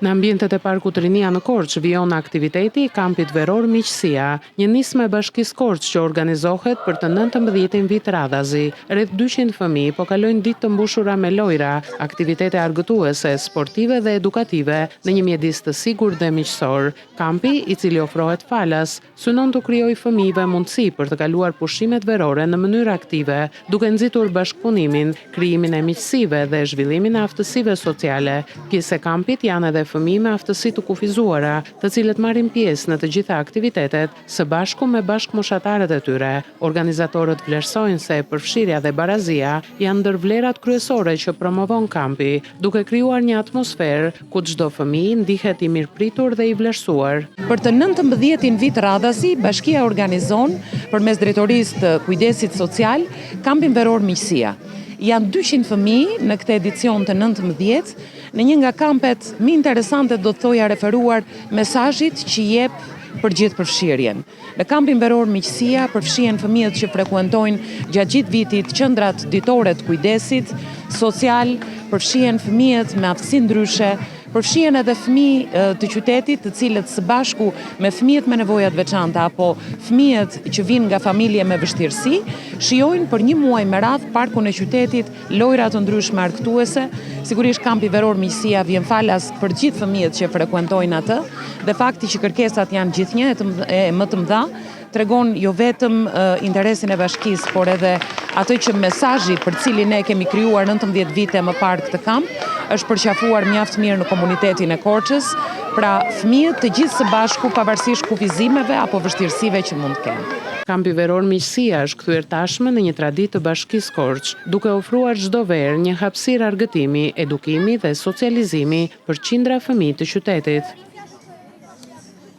Në ambientet e parkut Rinia në Korç vijon aktiviteti i kampit veror Miqësia, një nismë e Bashkisë Korç që organizohet për të 19 vit radhazi. Rreth 200 fëmijë po kalojnë ditë të mbushura me lojra, aktivitete argëtuese, sportive dhe edukative në një mjedis të sigurt dhe miqësor. Kampi, i cili ofrohet falas, synon të krijojë fëmijëve mundësi për të kaluar pushimet verore në mënyrë aktive, duke nxitur bashkëpunimin, krijimin e miqësive dhe zhvillimin e aftësive sociale. Pjesë e kampit janë edhe fëmijë me aftësi të kufizuara, të cilët marrin pjesë në të gjitha aktivitetet së bashku me bashkëmoshatarët e tyre. Organizatorët vlerësojnë se përfshirja dhe barazia janë ndër vlerat kryesore që promovon kampi, duke krijuar një atmosferë ku çdo fëmijë ndihet i mirëpritur dhe i vlerësuar. Për të 19 vit radhazi, Bashkia organizon përmes Drejtorisë të Kujdesit Social kampin veror Miqësia. Janë 200 fëmijë në këtë edicion të 19, në një nga kampet më interesante do të thoja referuar mesazhit që jep për gjithë përfshirjen. Në kampin veror Miqësia përfshihen fëmijët që frekuentojnë gjatë gjithë vitit qendrat ditore të kujdesit social, përfshihen fëmijët me aftësi ndryshe, përfshihen edhe fëmijë të qytetit, të cilët së bashku me fëmijët me nevojat veçanta apo fëmijët që vinë nga familje me vështirësi, shijojnë për një muaj me radhë parkun e qytetit, lojra të ndryshme argëtuese. Sigurisht kampi veror Miqësia vjen falas për gjithë fëmijët që frekuentojnë atë, dhe fakti që kërkesat janë gjithnjë e më të mëdha tregon jo vetëm interesin e bashkisë, por edhe atë që mesazhi për cilin ne kemi krijuar 19 vite më parë këtë kamp është përqafuar mjaft mirë në komunitetin e Korçës, pra fëmijët të gjithë së bashku pavarësisht kufizimeve apo vështirësive që mund të kenë. Kampi veror Miqësia është kthyer tashmë në një traditë të Bashkisë Korç, duke ofruar çdo verë një hapësirë argëtimi, edukimi dhe socializimi për qindra fëmijë të qytetit.